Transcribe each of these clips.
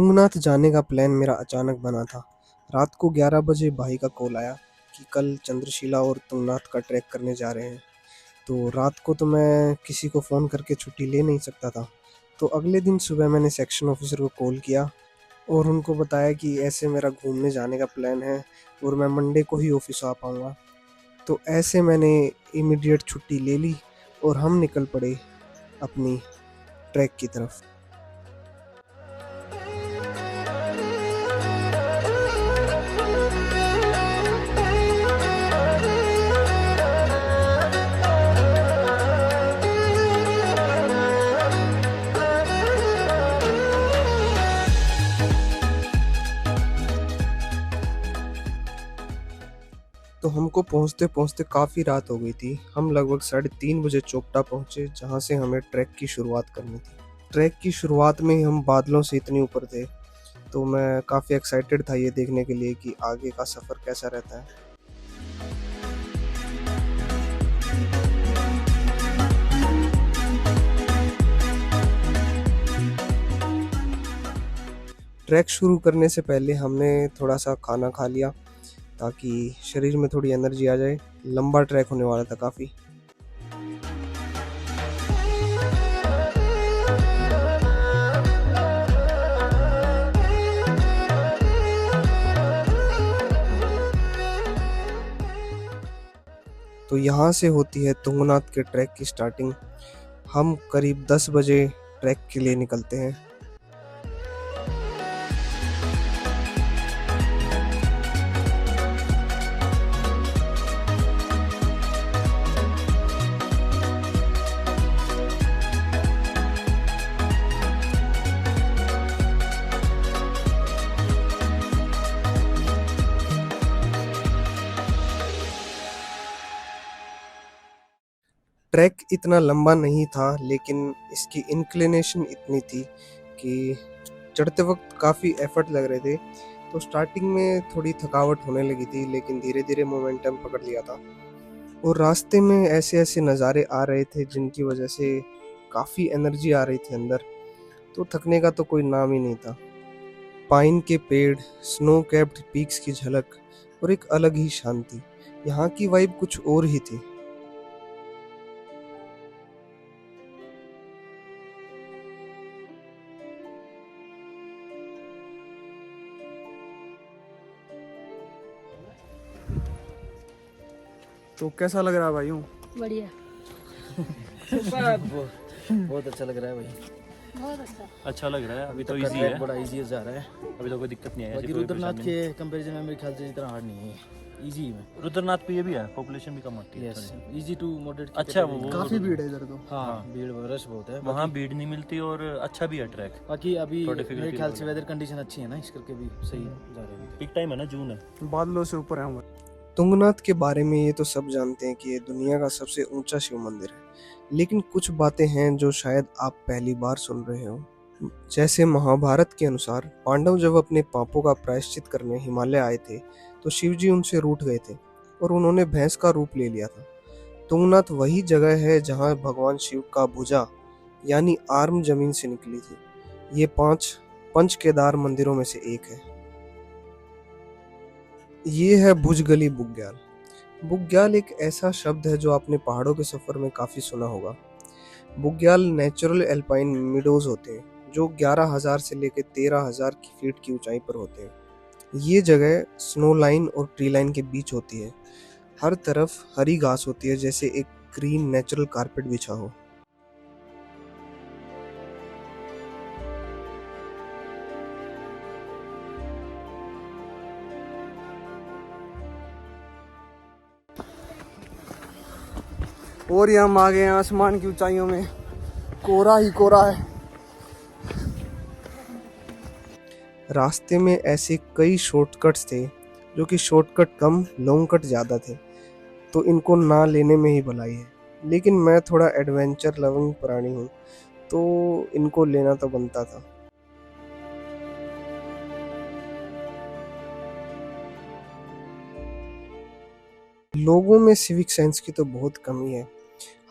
तुंगनाथ जाने का प्लान मेरा अचानक बना था। रात को 11 बजे भाई का कॉल आया कि कल चंद्रशिला और तुंगनाथ का ट्रैक करने जा रहे हैं। तो रात को तो मैं किसी को फ़ोन करके छुट्टी ले नहीं सकता था। तो अगले दिन सुबह मैंने सेक्शन ऑफिसर को कॉल किया और उनको बताया कि ऐसे मेरा घूमने जाने का प्लान है और मैं मंडे को ही ऑफिस आ पाऊँगा। तो ऐसे मैंने इमीडिएट छुट्टी ले ली और हम निकल पड़े अपनी ट्रैक की तरफ। तो हमको पहुंचते-पहुंचते काफ़ी रात हो गई थी। हम लगभग 3:30 बजे चोपटा पहुंचे, जहां से हमें ट्रैक की शुरुआत करनी थी। ट्रैक की शुरुआत में ही हम बादलों से इतने ऊपर थे, तो मैं काफ़ी एक्साइटेड था ये देखने के लिए कि आगे का सफ़र कैसा रहता है। ट्रैक शुरू करने से पहले हमने थोड़ा-सा खाना खा लिया, ताकि शरीर में थोड़ी एनर्जी आ जाए। लंबा ट्रैक होने वाला था काफ़ी। तो यहाँ से होती है तुंगनाथ के ट्रैक की स्टार्टिंग। हम करीब 10 बजे ट्रैक के लिए निकलते हैं। ट्रैक इतना लंबा नहीं था, लेकिन इसकी इंक्लिनेशन इतनी थी कि चढ़ते वक्त काफ़ी एफर्ट लग रहे थे। तो स्टार्टिंग में थोड़ी थकावट होने लगी थी, लेकिन धीरे धीरे मोमेंटम पकड़ लिया था। और रास्ते में ऐसे ऐसे नज़ारे आ रहे थे जिनकी वजह से काफ़ी एनर्जी आ रही थी अंदर। तो थकने का तो कोई नाम ही नहीं था। पाइन के पेड़, स्नो कैप्ड पीक्स की झलक और एक अलग ही शांति। यहाँ की वाइब कुछ और ही थी। तो कैसा लग रहा है भाई? हूँ बढ़िया। बहुत अच्छा लग रहा है भाई। बहुत अच्छा। अच्छा लग रहा है। अभी तो ट्रैक इजी है, बड़ा इजी जा रहा है। अभी तो कोई दिक्कत नहीं है। बाकी रुद्रनाथ के कंपैरिजन में मेरे ख्याल से इतना हार्ड नहीं है, इजी है। रुद्रनाथ पे ये भी है, पॉपुलेशन भी कम होती है। Yes, easy to moderate. अच्छा, वो काफ़ी भीड़ है इधर तो। हाँ, भीड़ रश बहुत है। वहाँ भीड़ नहीं मिलती और अच्छा भी है ट्रैक। बाकी अभी थोड़ी मेरे difficulty ख्याल से वाला। वेदर कंडीशन अच्छी है ना, इस करके भी सही जा रहे हैं। पीक टाइम है ना, जून है। बादलों से ऊपर है हम। तुंगनाथ के बारे में ये तो सब जानते हैं कि ये दुनिया का सबसे ऊंचा शिव मंदिर है, लेकिन कुछ बातें हैं जो शायद आप पहली बार सुन रहे हो। जैसे महाभारत के अनुसार पांडव जब अपने पापों का प्रायश्चित करने हिमालय आए थे, तो शिव जी उनसे रूठ गए थे और उन्होंने भैंस का रूप ले लिया था। तुंगनाथ वही जगह है जहाँ भगवान शिव का भुजा यानी आर्म जमीन से निकली थी। ये 5 पंच केदार मंदिरों में से एक है। ये है भुजगली बुग्याल। बुग्याल एक ऐसा शब्द है जो आपने पहाड़ों के सफर में काफी सुना होगा। बुग्याल नेचुरल एल्पाइन मीडोज होते हैं, जो 11,000 से लेकर 13,000 की फीट की ऊंचाई पर होते हैं। ये जगह स्नो लाइन और ट्री लाइन के बीच होती है। हर तरफ हरी घास होती है, जैसे एक ग्रीन नेचुरल कारपेट बिछा हो। और ये हम आ गए हैं आसमान की ऊंचाइयों में। कोहरा ही कोहरा है। रास्ते में ऐसे कई शॉर्टकट्स थे, जो कि शॉर्टकट कम लॉन्ग कट ज़्यादा थे, तो इनको ना लेने में ही भलाई है। लेकिन मैं थोड़ा एडवेंचर लविंग प्राणी हूँ, तो इनको लेना तो बनता था। लोगों में सिविक सेंस की तो बहुत कमी है।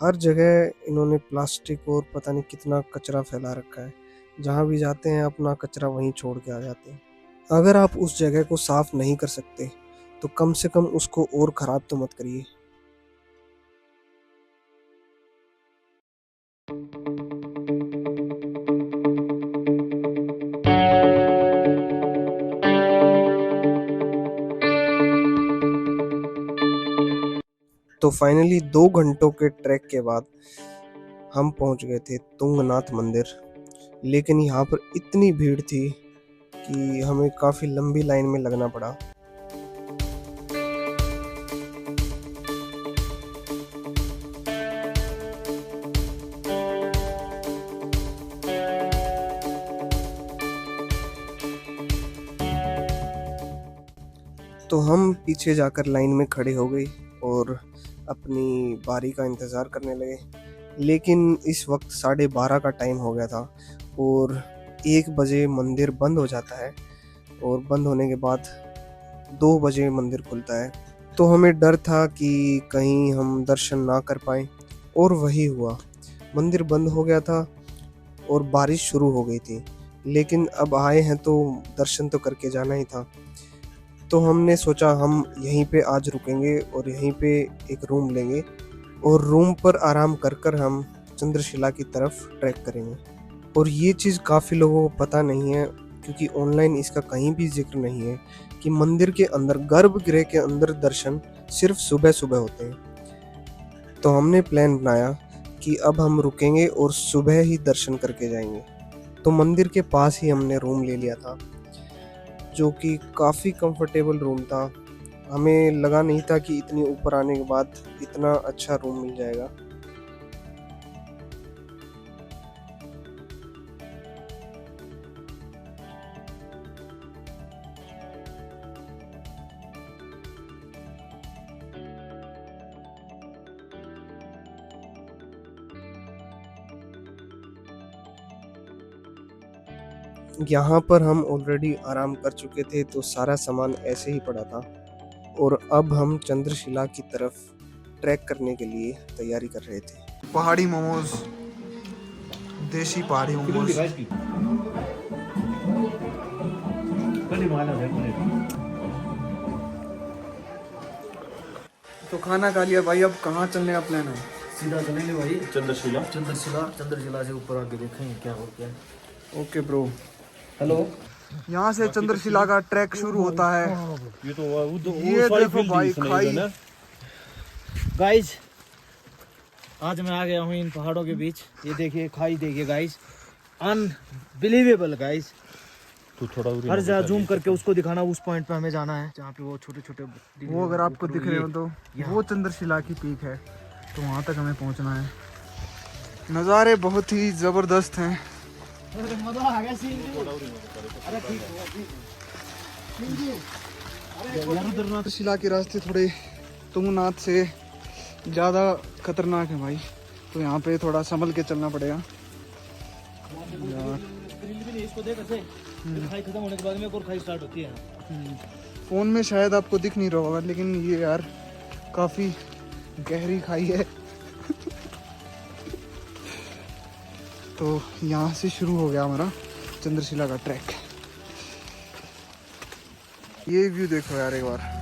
हर जगह इन्होंने प्लास्टिक और पता नहीं कितना कचरा फैला रखा है। जहाँ भी जाते हैं अपना कचरा वहीं छोड़ के आ जाते हैं। अगर आप उस जगह को साफ नहीं कर सकते तो कम से कम उसको और खराब तो मत करिए। तो फाइनली 2 घंटों के ट्रैक के बाद हम पहुंच गए थे तुंगनाथ मंदिर। लेकिन यहाँ पर इतनी भीड़ थी कि हमें काफ़ी लंबी लाइन में लगना पड़ा। तो हम पीछे जाकर लाइन में खड़े हो गए और अपनी बारी का इंतज़ार करने लगे। लेकिन इस वक्त 12:30 का टाइम हो गया था और 1 बजे मंदिर बंद हो जाता है और बंद होने के बाद 2 बजे मंदिर खुलता है। तो हमें डर था कि कहीं हम दर्शन ना कर पाएँ और वही हुआ। मंदिर बंद हो गया था और बारिश शुरू हो गई थी। लेकिन अब आए हैं तो दर्शन तो करके जाना ही था। तो हमने सोचा हम यहीं पे आज रुकेंगे और यहीं पे एक रूम लेंगे और रूम पर आराम कर हम चंद्रशिला की तरफ ट्रैक करेंगे। और ये चीज़ काफ़ी लोगों को पता नहीं है क्योंकि ऑनलाइन इसका कहीं भी जिक्र नहीं है कि मंदिर के अंदर गर्भगृह के अंदर दर्शन सिर्फ सुबह सुबह होते हैं। तो हमने प्लान बनाया कि अब हम रुकेंगे और सुबह ही दर्शन करके जाएंगे। तो मंदिर के पास ही हमने रूम ले लिया था जो कि काफ़ी कंफर्टेबल रूम था। हमें लगा नहीं था कि इतनी ऊपर आने के बाद इतना अच्छा रूम मिल जाएगा। यहाँ पर हम ऑलरेडी आराम कर चुके थे तो सारा सामान ऐसे ही पड़ा था और अब हम चंद्रशिला की तरफ ट्रैक करने के लिए तैयारी कर रहे थे। पहाड़ी मोमोज, देसी पहाड़ी मोमोज। तो खाना खा लिया भाई, अब कहाँ चलने का प्लान है? सीधा चलेंगे भाई चंद्रशिला। चंद्रशिला से ऊपर आके देखेंगे क्या हो क्या। Okay bro. हेलो। यहाँ से चंद्रशिला का ट्रैक शुरू होता है। ये तो ये देखो भाई खाई। गाइस आज मैं आ गया हूँ इन पहाड़ों के बीच। ये देखिए खाई, देखिए गाइस, अनबिलीवेबल गाइस। तू थोड़ा हर जगह जूम करके उसको दिखाना, उस पॉइंट पे हमें जाना है जहाँ पे वो छोटे छोटे वो अगर आपको दिख रहे हो तो वो चंद्रशिला की पीक है, तो वहाँ तक हमें पहुँचना है। नज़ारे बहुत ही ज़बरदस्त हैं। चंद्रशिला के रास्ते थोड़े तुंगनाथ से ज़्यादा खतरनाक है भाई, तो यहाँ पे थोड़ा संभल के चलना पड़ेगा। इसको देख ऐसे खाई खत्म होने के बाद में एक और खाई स्टार्ट होती है। फ़ोन में शायद आपको दिख नहीं रहा होगा लेकिन ये यार काफ़ी गहरी खाई है। तो यहाँ से शुरू हो गया हमारा चंद्रशिला का ट्रैक। ये व्यू देखो यार एक बार।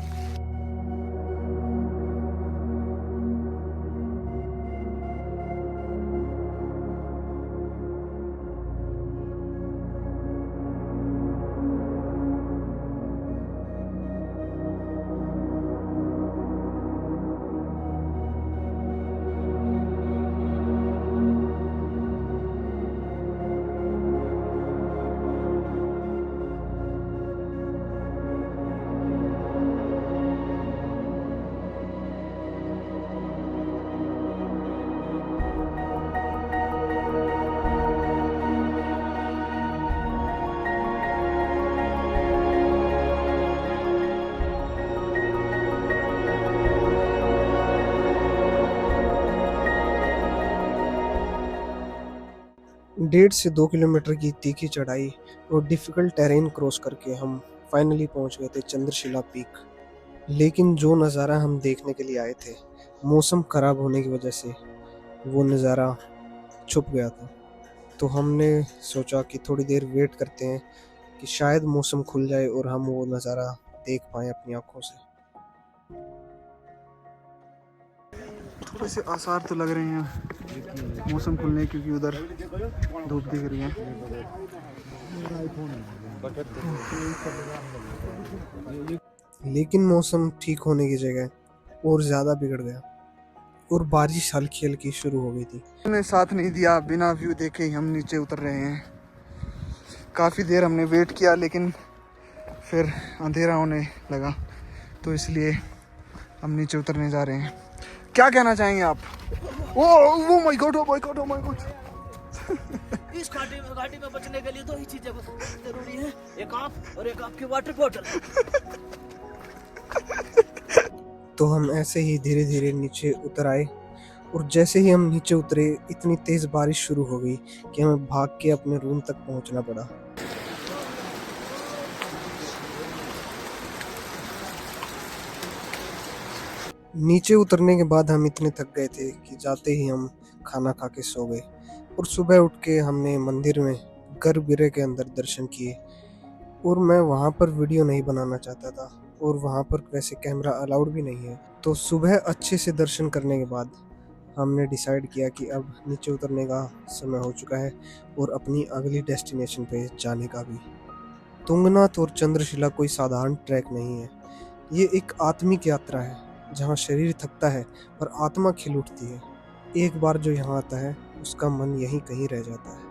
डेढ़ से 2 किलोमीटर की तीखी चढ़ाई और डिफ़िकल्ट टेरेन क्रॉस करके हम फाइनली पहुंच गए थे चंद्रशिला पीक। लेकिन जो नज़ारा हम देखने के लिए आए थे, मौसम ख़राब होने की वजह से वो नज़ारा छुप गया था। तो हमने सोचा कि थोड़ी देर वेट करते हैं कि शायद मौसम खुल जाए और हम वो नज़ारा देख पाएँ अपनी आँखों से। थोड़े से आसार तो लग रहे हैं मौसम खुलने, क्योंकि उधर धूप दिख रही है। लेकिन मौसम ठीक होने की जगह और ज़्यादा बिगड़ गया और बारिश हल्की हल्की शुरू हो गई थी। हमने साथ नहीं दिया, बिना व्यू देखे ही हम नीचे उतर रहे हैं। काफ़ी देर हमने वेट किया, लेकिन फिर अंधेरा होने लगा, तो इसलिए हम नीचे उतरने जा रहे हैं। क्या कहना चाहेंगे आप? Oh my God, oh my God, oh my God. इस घाटी में बचने के लिए दो ही चीजें जरूरी है, एक आप और एक आपकी वाटर बॉटल। तो हम ऐसे ही धीरे धीरे नीचे उतर आए और जैसे ही हम नीचे उतरे इतनी तेज बारिश शुरू हो गई कि हमें भाग के अपने रूम तक पहुंचना पड़ा। नीचे उतरने के बाद हम इतने थक गए थे कि जाते ही हम खाना खा के सो गए और सुबह उठ के हमने मंदिर में गर्भगृह के अंदर दर्शन किए। और मैं वहाँ पर वीडियो नहीं बनाना चाहता था और वहाँ पर वैसे कैमरा अलाउड भी नहीं है। तो सुबह अच्छे से दर्शन करने के बाद हमने डिसाइड किया कि अब नीचे उतरने का समय हो चुका है और अपनी अगली डेस्टिनेशन पे जाने का भी। तुंगनाथ और चंद्रशिला कोई साधारण ट्रैक नहीं है, ये एक आत्मिक यात्रा है जहाँ शरीर थकता है पर आत्मा खिल उठती है। एक बार जो यहाँ आता है उसका मन यहीं कहीं रह जाता है।